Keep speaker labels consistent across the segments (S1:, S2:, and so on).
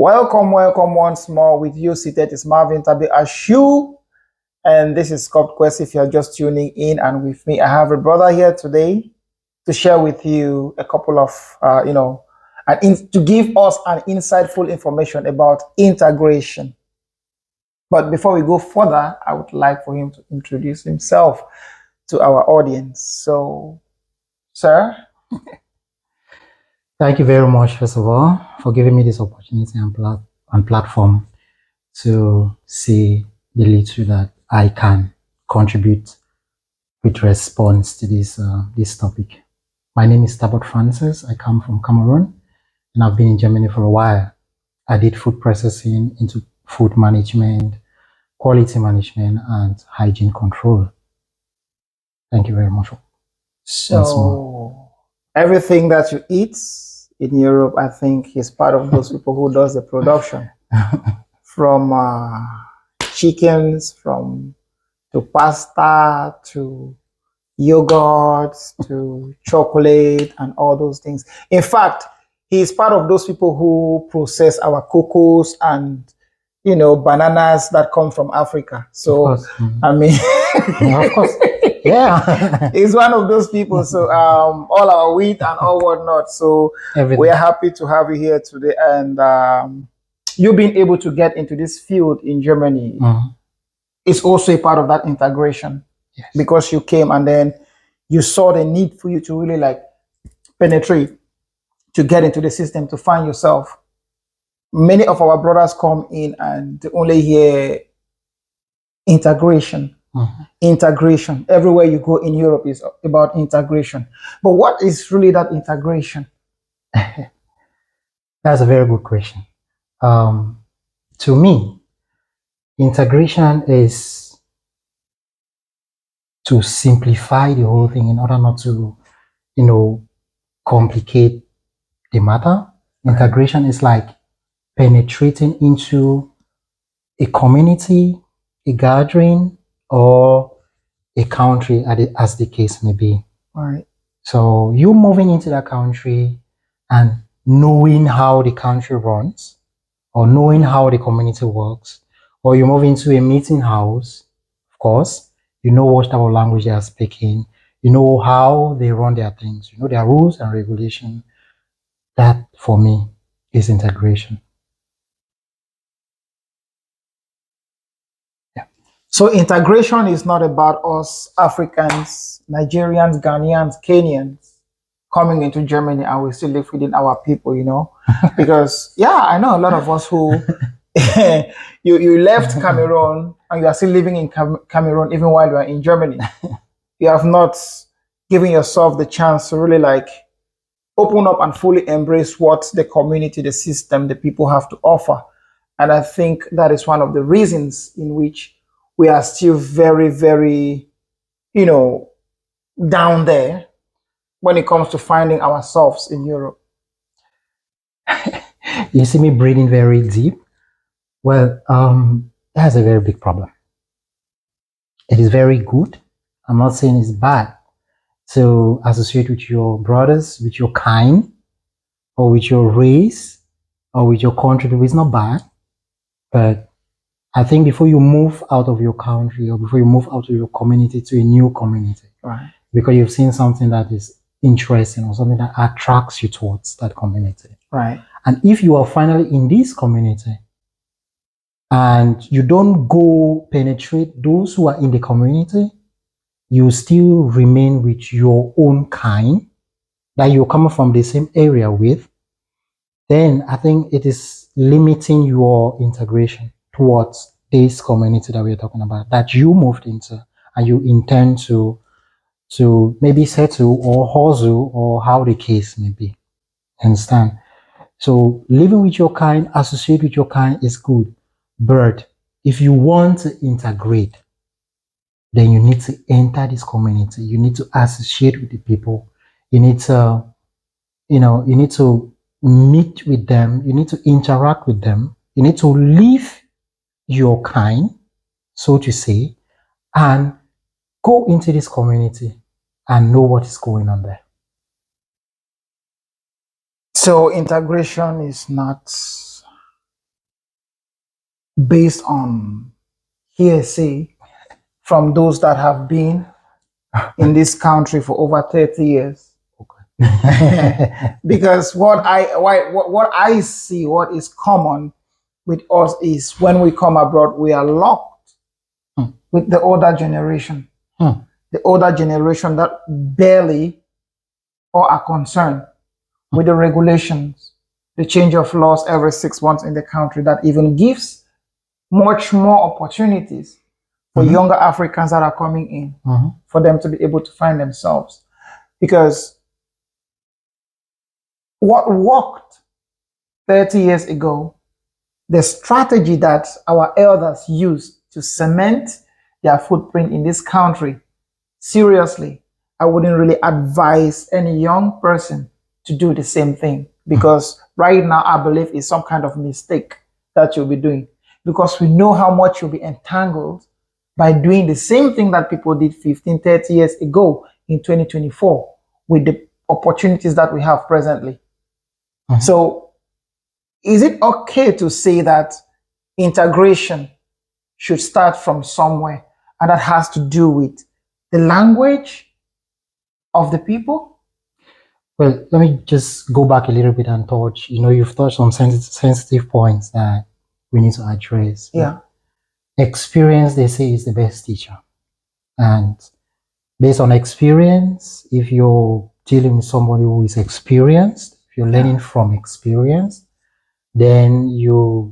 S1: Welcome once more. With you seated is Marvin Tabi Ashu, and this is Sculpt Quest. If you're just tuning in, and with me, I have a brother here today to share with you a couple of, to give us an insightful information about integration. But before we go further, I would like for him to introduce himself to our audience. So, sir.
S2: Thank you very much, first of all, for giving me this opportunity and platform to see the little that I can contribute with response to this topic. My name is Tabot Francis. I come from Cameroon, and I've been in Germany for a while. I did food processing into food management, quality management, and hygiene control. Thank you very much.
S1: So, everything that you eat in Europe, I think he's part of those people who does the production, from chickens, to pasta, to yogurt, to chocolate, and all those things. In fact, he's part of those people who process our cocoas and bananas that come from Africa. So, I mean,
S2: yeah, of course. Yeah,
S1: he's one of those people. So all our wheat and all whatnot. So we're happy to have you here today, and you being able to get into this field in Germany is also a part of that integration.
S2: Yes.
S1: Because you came and then you saw the need for you to really like penetrate, to get into the system, to find yourself. Many of our brothers come in and they only hear integration. Integration. Everywhere you go in Europe is about integration. But what is really that integration?
S2: That's a very good question. To me, integration is to simplify the whole thing in order not to, complicate the matter. Integration is like penetrating into a community, a gathering, or a country, as the case may be.
S1: Right.
S2: So you moving into that country and knowing how the country runs, or knowing how the community works, or you move into a meeting house, of course, you know what type of language they are speaking, you know how they run their things, you know their rules and regulations. That, for me, is integration.
S1: So integration is not about us Africans, Nigerians, Ghanaians, Kenyans coming into Germany and we still live within our people, because I know a lot of us who you left Cameroon and you are still living in Cameroon even while you are in Germany. You have not given yourself the chance to really like open up and fully embrace what the community, the system, the people have to offer. And I think that is one of the reasons in which we are still very, very, down there when it comes to finding ourselves in Europe.
S2: You see me breathing very deep. Well, that's a very big problem. It is very good. I'm not saying it's bad to associate with your brothers, with your kind, or with your race, or with your country. It's not bad. But I think before you move out of your country, or before you move out of your community to a new community,
S1: right,
S2: because you've seen something that is interesting or something that attracts you towards that community.
S1: Right.
S2: And if you are finally in this community and you don't go penetrate those who are in the community, you still remain with your own kind that you're coming from the same area with, then I think it is limiting your integration towards this community that we're talking about, that you moved into and you intend to maybe settle or hustle, or how the case may be. Understand? So living with your kind, associate with your kind is good. But if you want to integrate, then you need to enter this community. You need to associate with the people. You need to, you need to meet with them. You need to interact with them. You need to live your kind, so to say, and go into this community and know what is going on there.
S1: So integration is not based on hearsay from those that have been in this country for over 30 years. Because what I see, what is common with us is when we come abroad, we are locked with the older generation. The older generation that barely or are concerned with the regulations, the change of laws every 6 months in the country that even gives much more opportunities for younger Africans that are coming in for them to be able to find themselves. Because what worked 30 years ago, the strategy that our elders used to cement their footprint in this country, seriously, I wouldn't really advise any young person to do the same thing, because right now I believe it's some kind of mistake that you'll be doing, because we know how much you'll be entangled by doing the same thing that people did 15, 30 years ago in 2024 with the opportunities that we have presently. So is it okay to say that integration should start from somewhere, and that has to do with the language of the people?
S2: Well, let me just go back a little bit and touch. You've touched on sensitive points that we need to address.
S1: Yeah.
S2: Experience, they say, is the best teacher. And based on experience, if you're dealing with somebody who is experienced, if you're learning from experience, then your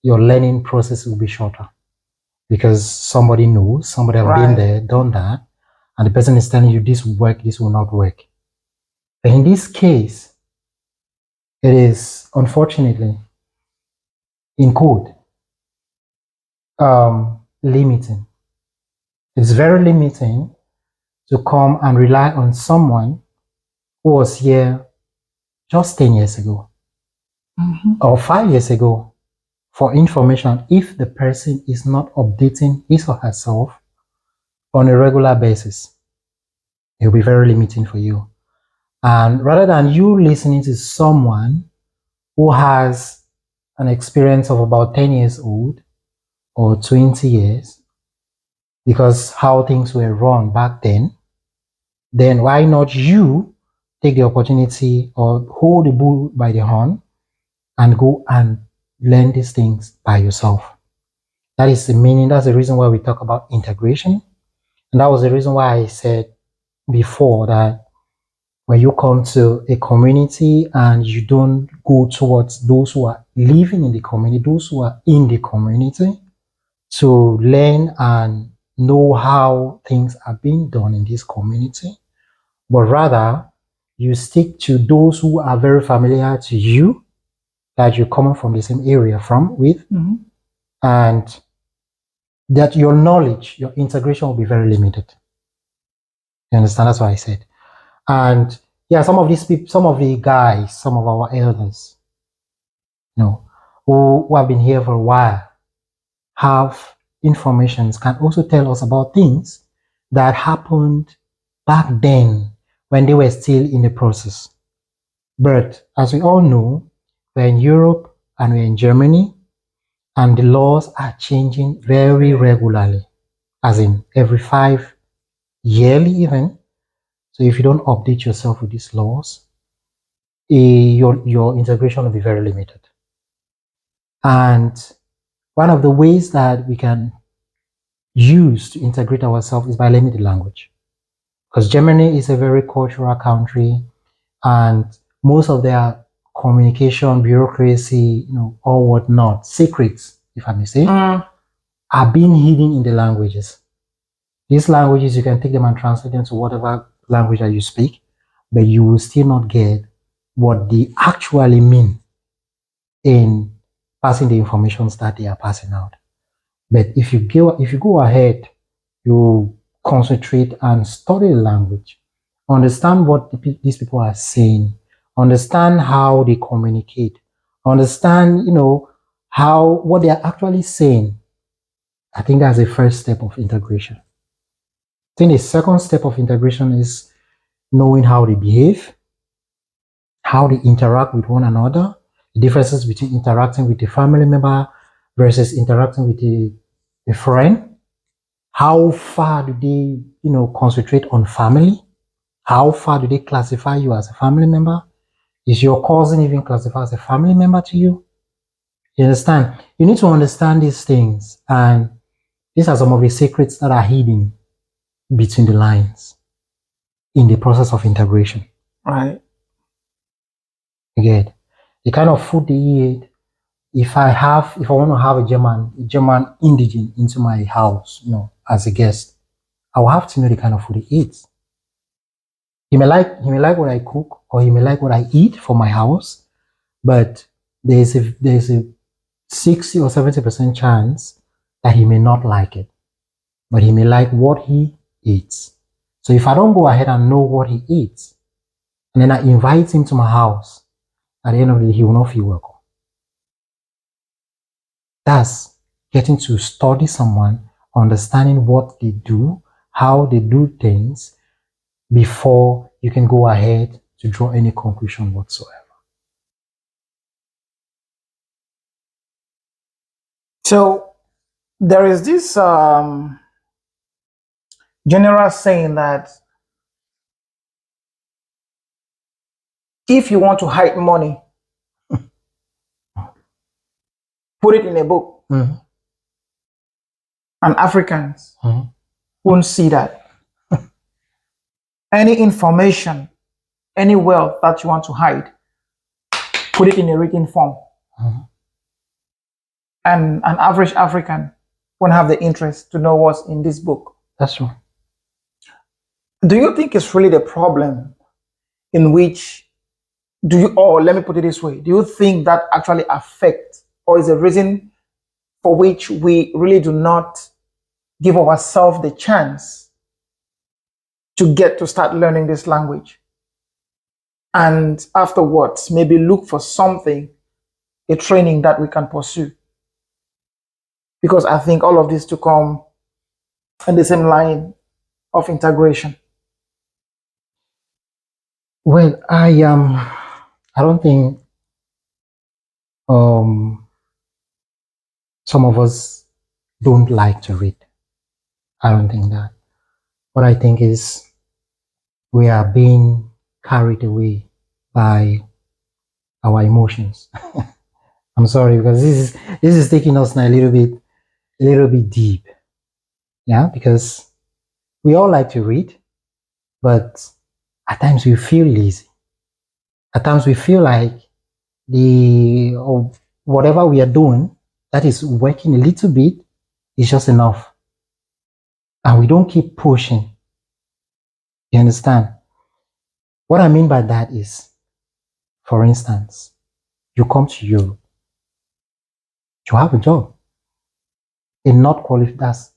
S2: learning process will be shorter, because somebody knows, somebody has been there, done that, and the person is telling you this will work, this will not work. But in this case, it is unfortunately, in code, limiting. It's very limiting to come and rely on someone who was here just 10 years ago or 5 years ago for information if the person is not updating his or herself on a regular basis. It will be very limiting for you. And rather than you listening to someone who has an experience of about 10 years old or 20 years, because how things were run back then why not you take the opportunity or hold the bull by the horn and go and learn these things by yourself? That is the meaning. That's the reason why we talk about integration. And that was the reason why I said before that when you come to a community and you don't go towards those who are living in the community, those who are in the community, to learn and know how things are being done in this community, but rather you stick to those who are very familiar to you, that you're coming from the same area with, and that your knowledge, your integration will be very limited. You understand? That's what I said. And yeah, some of these people, some of the guys, some of our elders, who have been here for a while, have informations, can also tell us about things that happened back then when they were still in the process. But as we all know, we're in Europe and we're in Germany, and the laws are changing very regularly, as in every 5 yearly even. So if you don't update yourself with these laws, your integration will be very limited. And one of the ways that we can use to integrate ourselves is by learning the language. Because Germany is a very cultural country, and most of their communication, bureaucracy, or whatnot, secrets, if I may say, are being hidden in the languages. These languages, you can take them and translate them to whatever language that you speak, but you will still not get what they actually mean in passing the information that they are passing out. But if you go ahead, you concentrate and study the language, understand what these people are saying, understand how they communicate, understand, what they are actually saying. I think that's the first step of integration. I think the second step of integration is knowing how they behave, how they interact with one another, the differences between interacting with a family member versus interacting with a friend? How far do they, concentrate on family? How far do they classify you as a family member? Is your cousin even classified as a family member to you? You understand? You need to understand these things, and these are some of the secrets that are hidden between the lines in the process of integration.
S1: Right.
S2: You get the kind of food they eat. If I want to have a German indigene into my house, as a guest, I will have to know the kind of food he eats. He may like what I cook, or he may like what I eat for my house, but there's a 60 or 70% chance that he may not like it, but he may like what he eats. So if I don't go ahead and know what he eats, and then I invite him to my house, at the end of the day, he will not feel welcome. That's getting to study someone, understanding what they do, how they do things, before you can go ahead to draw any conclusion whatsoever.
S1: So there is this general saying that if you want to hide money, put it in a book.
S2: Mm-hmm.
S1: And Africans
S2: Mm-hmm.
S1: won't see that. Any information, any wealth that you want to hide, put it in a written form.
S2: Mm-hmm.
S1: And an average African won't have the interest to know what's in this book.
S2: That's true.
S1: Do you think it's really the problem in which or let me put it this way, do you think that actually affects or is a reason for which we really do not give ourselves the chance to get to start learning this language? And afterwards, maybe look for something, a training that we can pursue. Because I think all of this to come in the same line of integration.
S2: Well, I don't think some of us don't like to read. I don't think that. What I think is we are being carried away by our emotions. I'm sorry, because this is taking us now a little bit deep. Yeah, because we all like to read, but at times we feel lazy. At times we feel like whatever we are doing that is working a little bit is just enough, and we don't keep pushing. You understand? What I mean by that is, for instance, you come to Europe, you have a job, a not qualified, that's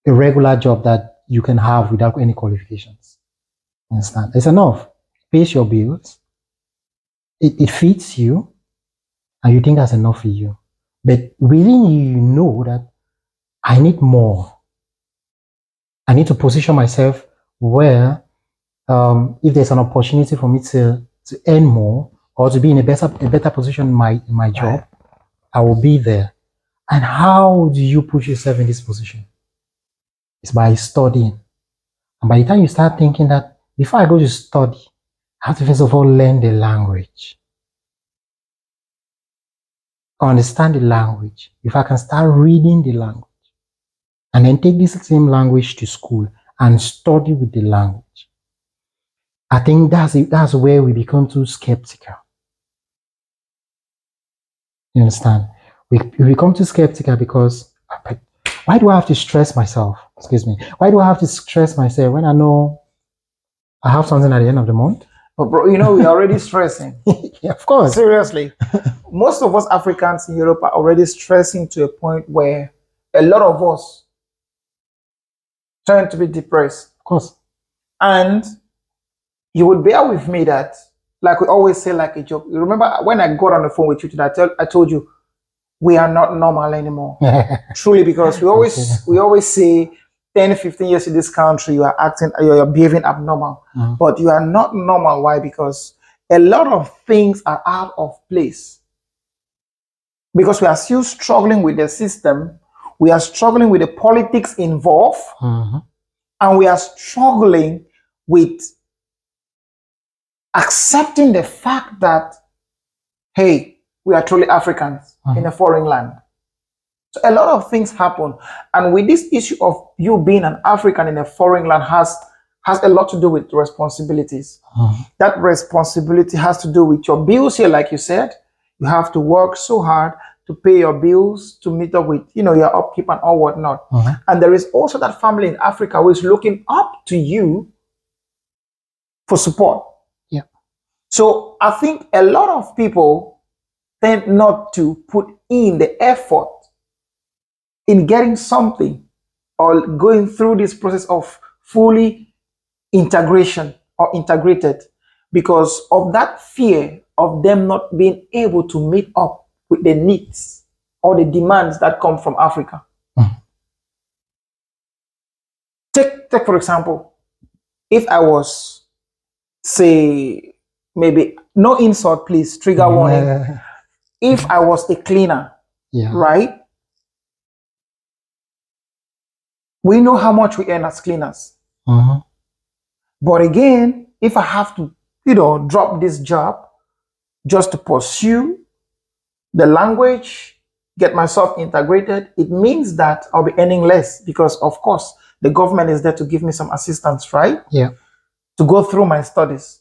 S2: a regular job that you can have without any qualifications. You understand? It's enough. It pays your bills. It feeds you, and you think that's enough for you. But within you know that I need more. I need to position myself where, if there's an opportunity for me to earn more or to be in a better position in my job, I will be there. And how do you push yourself in this position? It's by studying. And by the time you start thinking that before I go to study, I have to first of all learn the language, understand the language. If I can start reading the language, and then take this same language to school and study with the language, I think that's where we become too skeptical. You understand? We become too skeptical because why do I have to stress myself? Excuse me. Why do I have to stress myself when I know I have something at the end of the month?
S1: But bro, we're already stressing.
S2: Yeah, of course.
S1: Seriously. Most of us Africans in Europe are already stressing to a point where a lot of us turn to be depressed.
S2: Of course.
S1: And you would bear with me that, like we always say, like a joke. You remember when I got on the phone with you today, I told you we are not normal anymore. Truly, because we always say 10, 15 years in this country, you are behaving abnormal.
S2: Mm-hmm.
S1: But you are not normal. Why? Because a lot of things are out of place. because we are still struggling with the system, we are struggling with the politics involved, and we are struggling with accepting the fact that, hey, we are truly Africans in a foreign land. So a lot of things happen. And with this issue of you being an African in a foreign land has a lot to do with responsibilities. That responsibility has to do with your bills here, like you said. You have to work so hard to pay your bills, to meet up with, your upkeep and all whatnot. And there is also that family in Africa who is looking up to you for support.
S2: Yeah.
S1: So I think a lot of people tend not to put in the effort in getting something or going through this process of fully integration or integrated because of that fear of them not being able to meet up with the needs or the demands that come from Africa. Take for example, if I was, say, maybe no insult, please, trigger warning. If I was a cleaner, right? We know how much we earn as cleaners. But again, if I have to, drop this job just to pursue the language, get myself integrated, it means that I'll be earning less because, of course, the government is there to give me some assistance, right?
S2: Yeah.
S1: To go through my studies.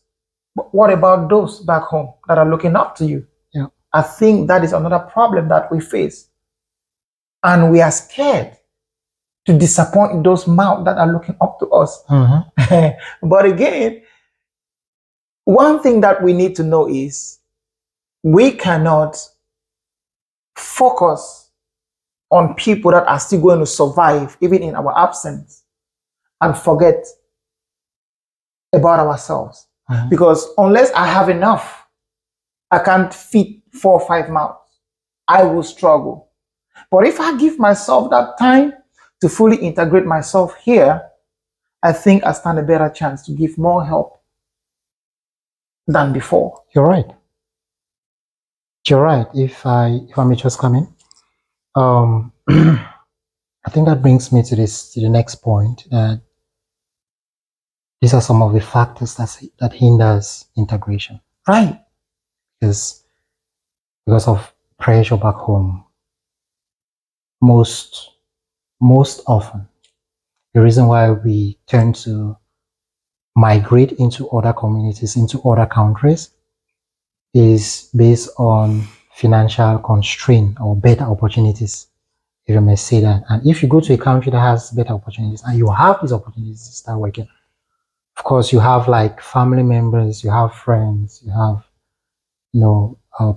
S1: But what about those back home that are looking up to you?
S2: Yeah.
S1: I think that is another problem that we face. And we are scared to disappoint those mouths that are looking up to us. But again, one thing that we need to know is we cannot focus on people that are still going to survive even in our absence and forget about ourselves. Because unless I have enough, I can't feed 4 or 5 mouths. I will struggle. But if I give myself that time to fully integrate myself here, I think I stand a better chance to give more help than before.
S2: You're right. You're right. If I may just come in, I think that brings me to the next point. These are some of the factors that hinders integration.
S1: Right.
S2: Because of pressure back home. Most often, the reason why we tend to migrate into other communities, into other countries, is based on financial constraint or better opportunities, if you may say that. And if you go to a country that has better opportunities and you have these opportunities to start working, of course, you have like family members, you have friends, you have,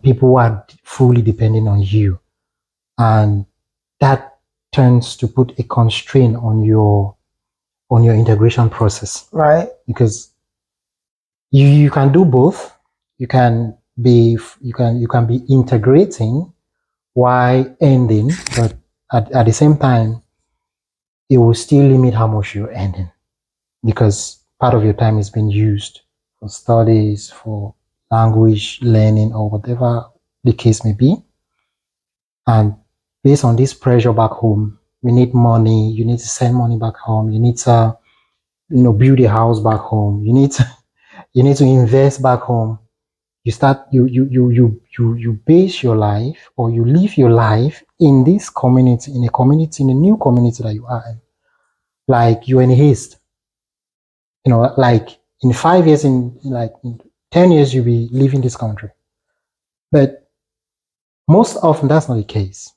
S2: people who are fully depending on you. And that tends to put a constraint on your integration process.
S1: Right.
S2: Because you can do both. You can be integrating while ending, but at the same time, it will still limit how much you're earning because part of your time is being used for studies, for language learning, or whatever the case may be. And based on this pressure back home, we need money. You need to send money back home. You need to, build a house back home. You need to invest back home. You start you base your life or you live your life in this community, in a new community that you are in. Like you're in haste. Like in 5 years, in 10 years, you'll be leaving this country. But most often that's not the case.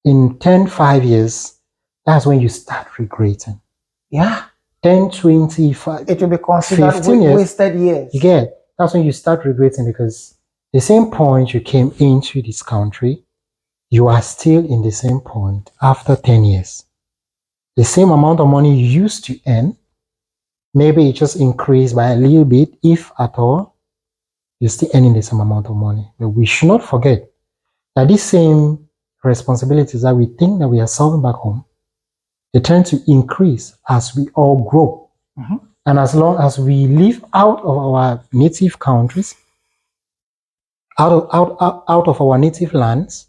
S2: In 5 years, that's when you start regretting.
S1: Yeah.
S2: 10, 25.
S1: It will be considered
S2: 15 years,
S1: wasted years.
S2: You get, that's when you start regretting because the same point you came into this country, you are still in the same point after 10 years. The same amount of money you used to earn, maybe it just increased by a little bit, if at all, you're still earning the same amount of money. But we should not forget that these same responsibilities that we think that we are solving back home, they tend to increase as we all grow. And as long as we live out of our native countries, out of our native lands,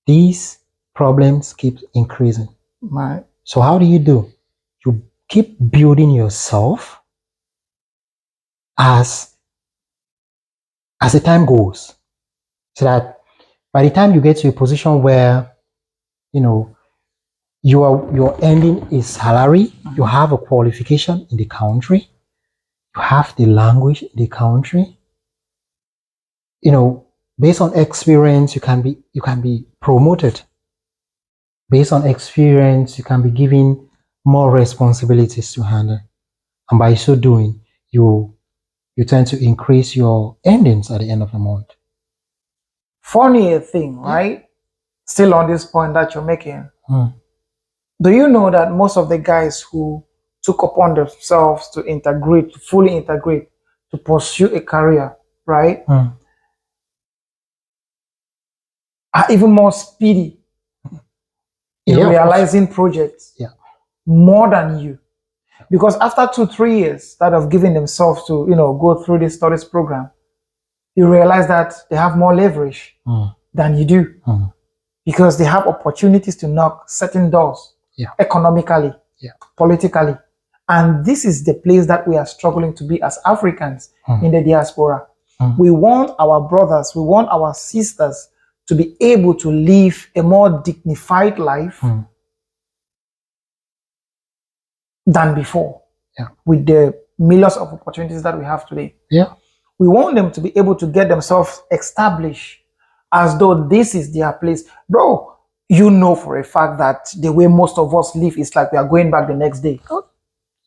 S2: these problems keep increasing.
S1: Right.
S2: So how do? You keep building yourself as the time goes, so that by the time you get to a position where you're earning a salary, you have a qualification in the country, you have the language in the country, based on experience, you can be promoted. Based on experience, you can be given more responsibilities to handle. And by so doing, you tend to increase your earnings at the end of the month.
S1: Funny thing, right? Still on this point that you're making.
S2: Mm.
S1: Do you know that most of the guys who took upon themselves to integrate, to fully integrate, to pursue a career, right, are even more speedy in realizing projects more than you? Because after 2-3 years that have given themselves to go through this studies program, you realize that they have more leverage than you do, because they have opportunities to knock certain doors, economically, politically. And this is the place that we are struggling to be as Africans in the diaspora. We want our brothers, we want our sisters to be able to live a more dignified life than before, with the millions of opportunities that we have today. We want them to be able to get themselves established as though this is their place. Bro, you know for a fact that the way most of us live is like we are going back the next day.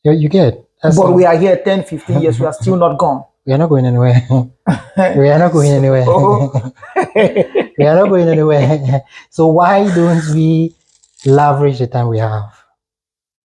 S2: You get.
S1: But we are here 10, 15 years, we are still not gone.
S2: We are not going anywhere. We are not going anywhere. We are not going anywhere. So why don't we leverage the time we have?